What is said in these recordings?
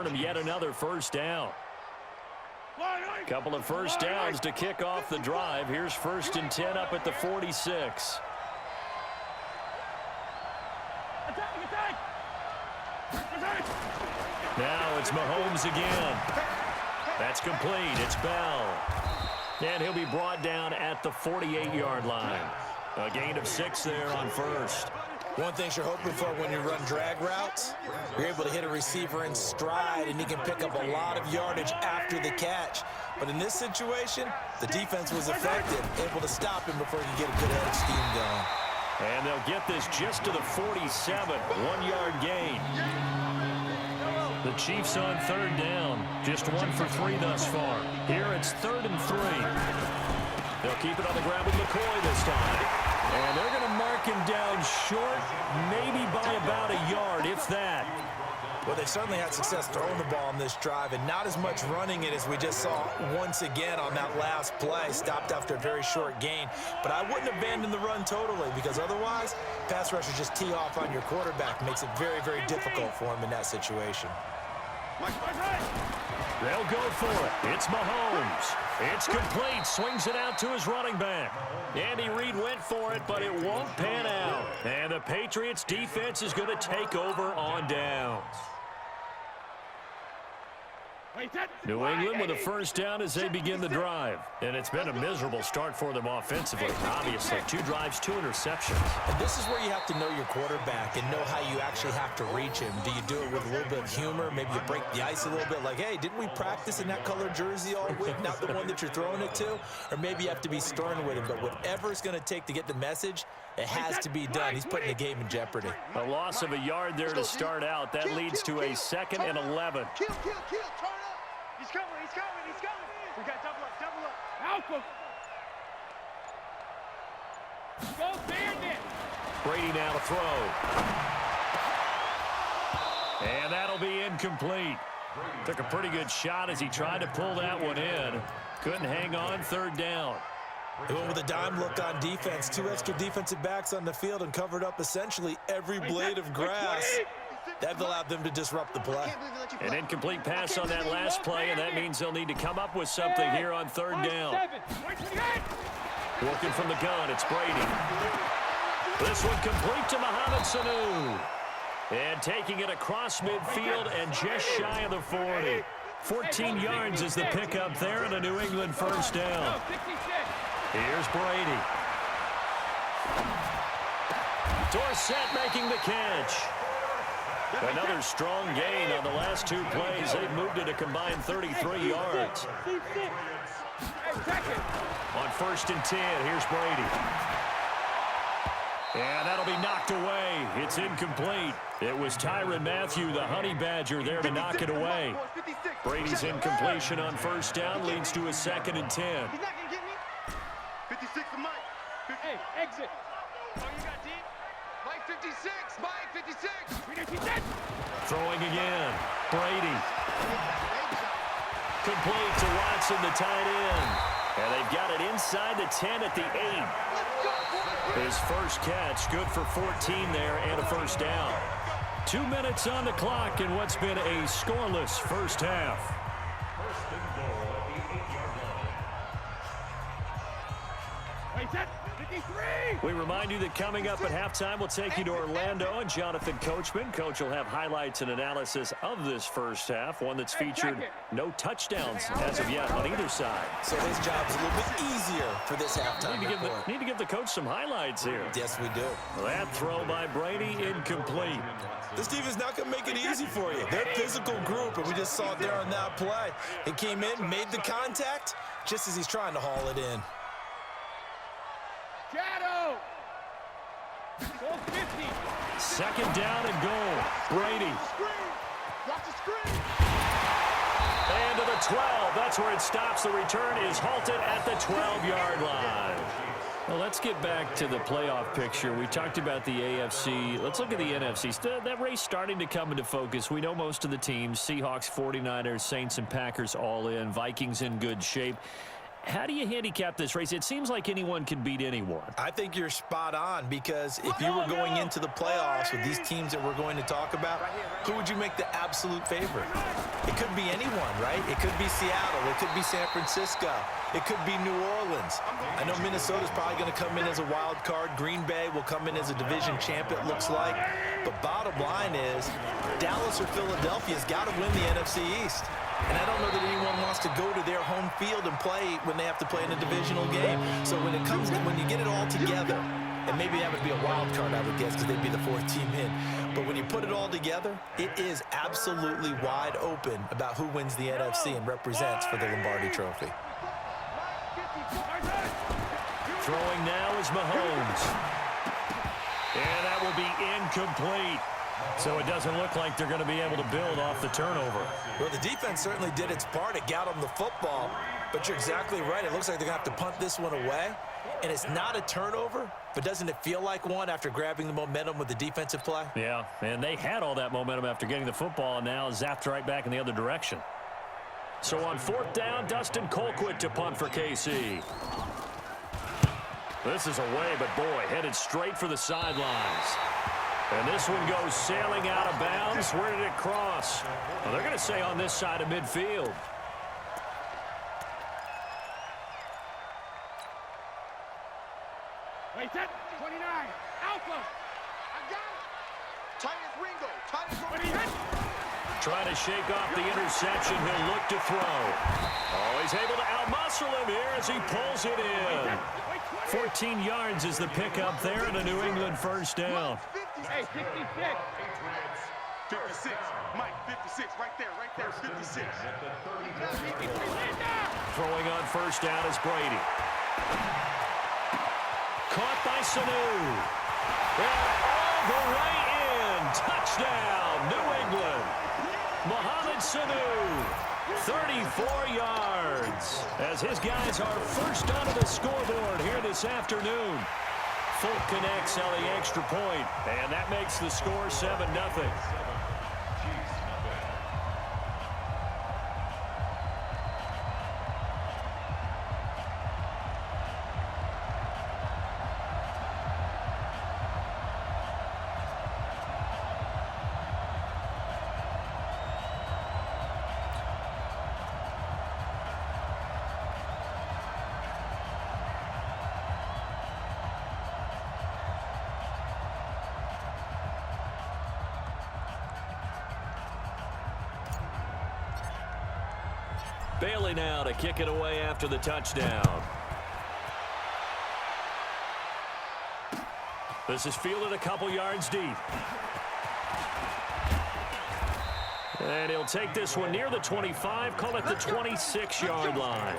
him yet another first down. Couple of first downs to kick off the drive. Here's 1st and 10 up at the 46. Now it's Mahomes again. That's complete. It's Bell. And he'll be brought down at the 48-yard line. A gain of 6 there on first. One thing you're hoping for when you run drag routes, you're able to hit a receiver in stride, and he can pick up a lot of yardage after the catch. But in this situation, the defense was effective, able to stop him before he could get a good head of steam going. And they'll get this just to the 47, 1-yard gain. The Chiefs on 3rd down, just 1 for 3 thus far. Here it's 3rd and 3. They'll keep it on the ground with McCoy this time. And they're going to mark him down short, maybe by about a yard, if that. Well, they certainly had success throwing the ball on this drive, and not as much running it as we just saw once again on that last play. Stopped after a very short gain. But I wouldn't abandon the run totally, because otherwise, pass rushers just tee off on your quarterback. Makes it very, very difficult for him in that situation. They'll go for it. It's Mahomes. It's complete. Swings it out to his running back. Andy Reid went for it, but it won't pan out. And the Patriots defense is going to take over on downs. New England with a first down as they begin the drive. And it's been a miserable start for them offensively. Obviously, 2 drives, 2 interceptions. And this is where you have to know your quarterback and know how you actually have to reach him. Do you do it with a little bit of humor? Maybe you break the ice a little bit like, hey, didn't we practice in that color jersey all week? Not the one that you're throwing it to? Or maybe you have to be stern with him. But whatever it's going to take to get the message, it has to be done. He's putting the game in jeopardy. A loss of a yard there to start out. That leads to a 2nd and 11. Turn up. He's coming. We got double up. Alpha. Go Bandit. Brady now to throw. And that'll be incomplete. Took a pretty good shot as he tried to pull that one in. Couldn't hang on 3rd down. They went with a dime look on defense. 2 extra defensive backs on the field and covered up essentially every blade of grass. That allowed them to disrupt the play. An incomplete pass on that last play, and that means they'll need to come up with something here on 3rd down. Working from the gun, it's Brady. This one complete to Mohamed Sanu. And taking it across midfield and just shy of the 40. 14 yards is the pickup there and a New England first down. Here's Brady. Dorsett making the catch. Another strong gain on the last 2 plays. They've moved it a combined 33 yards. On 1st and 10, here's Brady. And that'll be knocked away. It's incomplete. It was Tyrann Mathieu, the Honey Badger, there to knock it away. Brady's incompletion on 1st down leads to a 2nd and 10. He's not going to get me. 56 to Mike. Hey, exit. Oh, you got deep. Mike 56. Mike 56. Throwing again. Brady. Complete to Watson, the tight end. And they've got it inside the 10 at the 8. His first catch, good for 14 there and a first down. 2 minutes on the clock in what's been a scoreless first half. We remind you that coming up at halftime, we'll take you to Orlando and Jonathan Coachman. Coach will have highlights and analysis of this first half, one that's featured no touchdowns as of yet on either side. So his job's a little bit easier for this halftime. Need to give the coach some highlights here. Yes, we do. That throw by Brady incomplete. This team is not going to make it easy for you. They're a physical group, and we just saw it there on that play. He came in, made the contact, just as he's trying to haul it in. Shadow. Goal 50. 2nd down and goal. Brady. Watch the screen. And to the 12. That's where it stops. The return is halted at the 12-yard line. Well, let's get back to the playoff picture. We talked about the AFC. Let's look at the NFC. That race starting to come into focus. We know most of the teams. Seahawks, 49ers, Saints, and Packers all in. Vikings in good shape. How do you handicap this race? It seems like anyone can beat anyone. I think you're spot on, because if you were going into the playoffs with these teams that we're going to talk about, who would you make the absolute favorite? It could be anyone, right? It could be Seattle. It could be San Francisco. It could be New Orleans. I know Minnesota's probably going to come in as a wild card. Green Bay will come in as a division champ, it looks like. But bottom line is, Dallas or Philadelphia's got to win the NFC East. And I don't know that anyone wants to go to their home field and play when they have to play in a divisional game. So when you get it all together, and maybe that would be a wild card, I would guess, because they'd be the fourth team in. But when you put it all together, it is absolutely wide open about who wins the NFC and represents for the Lombardi Trophy. Throwing now is Mahomes. And that will be incomplete. So it doesn't look like they're going to be able to build off the turnover. Well, the defense certainly did its part. It got them the football. But you're exactly right. It looks like they're going to have to punt this one away. And it's not a turnover, but doesn't it feel like one after grabbing the momentum with the defensive play? Yeah, and they had all that momentum after getting the football, and now zapped right back in the other direction. So on fourth down, Dustin Colquitt to punt for KC. This is away, but boy, headed straight for the sidelines. And this one goes sailing out of bounds. Where did it cross? Well, they're going to say on this side of midfield. Wait, 29. Alpha. I got it. Titus Ringo. Titus. Trying to shake off the interception. He'll look to throw. Oh, he's able to outmuscle him here as he pulls it in. 14 yards is the pickup there and a New England first down. Hey, 66. 56. Mike, 56. Right there, 56. Throwing on first down is Brady. Caught by Sanu. And all the way in. Touchdown, New England. Mohamed Sanu, 34 yards. As his guys are first onto the scoreboard here this afternoon. Folk connects on the extra point, and that makes the score 7-0. Bailey now to kick it away after the touchdown. This is fielded a couple yards deep. And he'll take this one near the 25, call it the 26-yard line.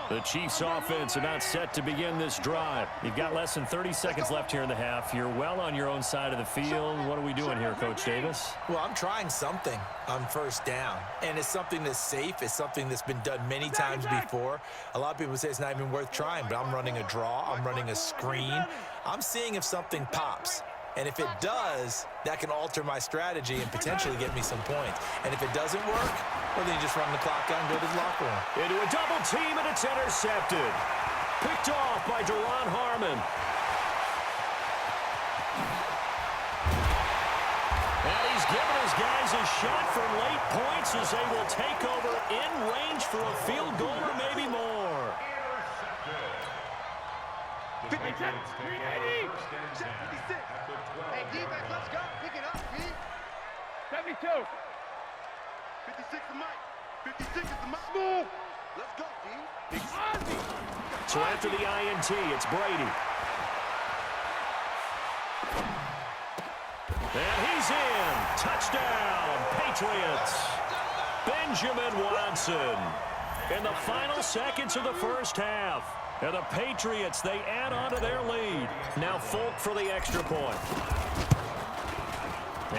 The Chiefs offense about set to begin this drive. You've got less than 30 seconds left here in the half. You're well on your own side of the field. What are we doing here, Coach Davis? Well, I'm trying something on first down, and it's something that's safe. It's something that's been done many times before. A lot of people say it's not even worth trying, but I'm running a draw. I'm running a screen. I'm seeing if something pops. And if it does, that can alter my strategy and potentially get me some points. And if it doesn't work, well, then you just run the clock out and go to the locker room. Into a double team, and it's intercepted. Picked off by Deron Harmon. And he's given his guys a shot for late points as they will take over in range for a field goal or maybe more. 56. Hey, D-back, let's go. Pick it up, D. 72. 56 to Mike. 56 is the Mike. Smooth. Let's go, D. So after the INT, it's Brady. And he's in. Touchdown, Patriots. Benjamin Watson. In the final seconds of the first half. And the Patriots, they add on to their lead. Now Folk for the extra point.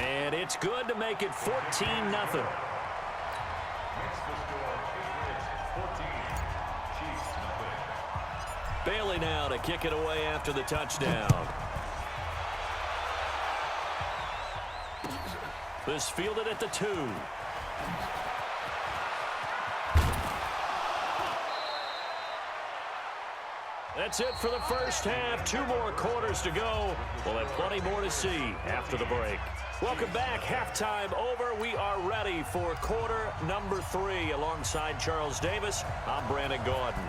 And it's good to make it 14-0. Bailey now to kick it away after the touchdown. This fielded at the 2. That's it for the first half. 2 more quarters to go. We'll have plenty more to see after the break. Welcome back. Halftime over. We are ready for quarter number 3. Alongside Charles Davis, I'm Brandon Gordon.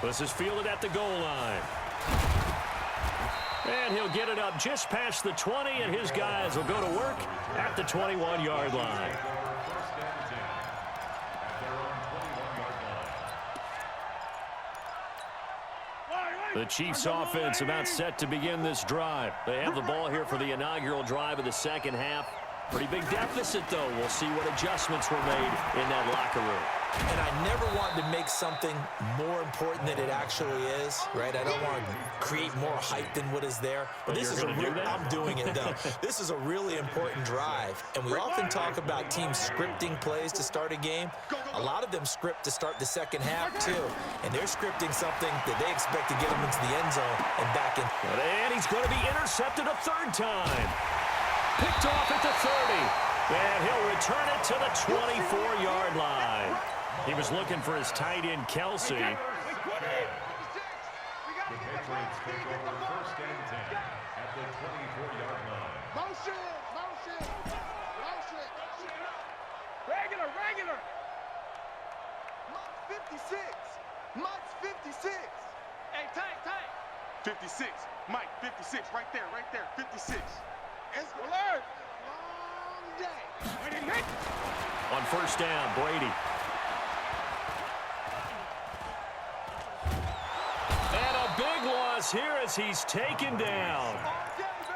This is fielded at the goal line. And he'll get it up just past the 20, and his guys will go to work at the 21-yard line. The Chiefs offense about set to begin this drive. They have the ball here for the inaugural drive of the second half. Pretty big deficit, though. We'll see what adjustments were made in that locker room. And I never wanted to make something more important than it actually is, right? I don't want to create more hype than what is there. But this is I'm doing it, though. This is a really important drive. And we often talk about teams scripting plays to start a game. A lot of them script to start the second half, too. And they're scripting something that they expect to get them into the end zone and back in. And he's going to be intercepted a third time. Picked off at the 30. And he'll return it to the 24-yard line. He was looking for his tight end, Kelsey. The Patriots take over first and 10 at the 24-yard line. Motion. Regular. Mike's 56. Hey, Tank. 56. Mike, 56. Right there. 56. Alert. Long day. On first down, Brady. And a big loss here as he's taken down.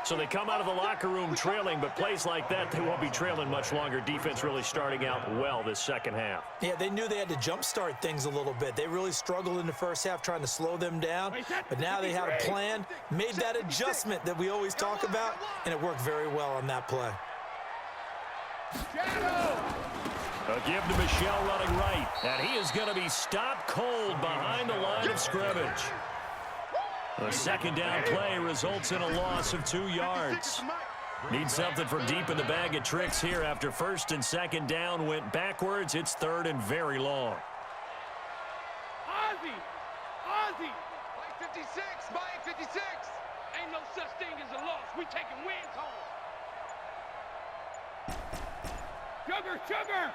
So they come out of the locker room trailing, but plays like that, they won't be trailing much longer. Defense really starting out well this second half. Yeah, they knew they had to jumpstart things a little bit. They really struggled in the first half trying to slow them down, but now they had a plan, made that adjustment that we always talk about, and it worked very well on that play. A give to Michelle running right, and he is going to be stopped cold behind the line of scrimmage. The second down play results in a loss of 2 yards. Need something from deep in the bag of tricks here after first and second down went backwards. It's third and very long. Ozzy. Mike 56. Ain't no such thing as a loss. We taking wins home. Sugar.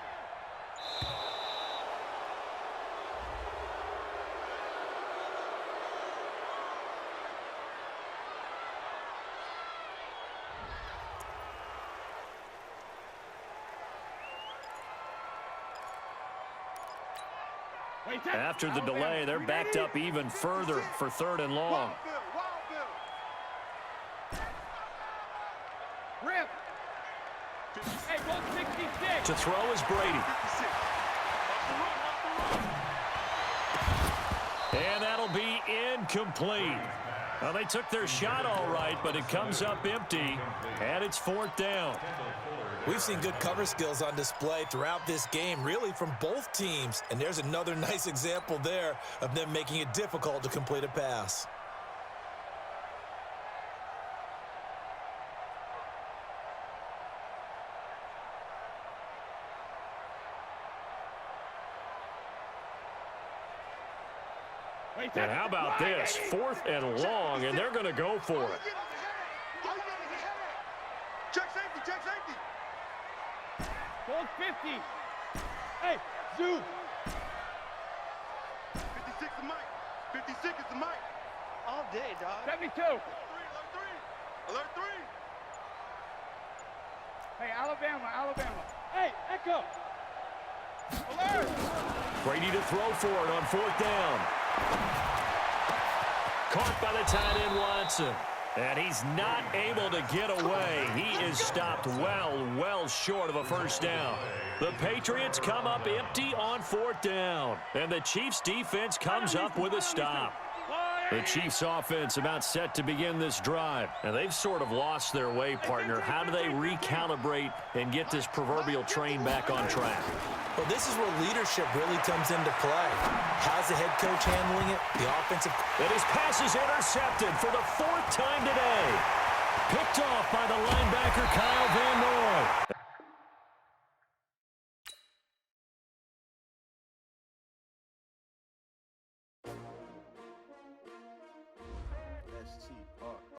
After the delay, they're backed up even further for third and long. Rip. Hey, 166. To throw is Brady. And that'll be incomplete. Well, they took their shot all right, but it comes up empty, and it's fourth down. We've seen good cover skills on display throughout this game, really from both teams. And there's another nice example there of them making it difficult to complete a pass. And how about this? Fourth and long, and they're going to go for it. Check safety. Ball 50. Hey, Zoo. 56 is Mike. 56 is the Mike. All day, dog. 72. Alert three. Hey, Alabama. Hey, Echo. Alert. Brady to throw for it on fourth down. Caught by the tight end, Watson. And he's not able to get away. He is stopped well short of a first down. The Patriots come up empty on fourth down. And the Chiefs defense comes up with a stop. The Chiefs offense about set to begin this drive. And they've sort of lost their way, partner. How do they recalibrate and get this proverbial train back on track? Well, this is where leadership really comes into play. How's the head coach handling it? The offensive... And his pass is intercepted for the fourth time today. Picked off by the linebacker, Kyle Van Noy.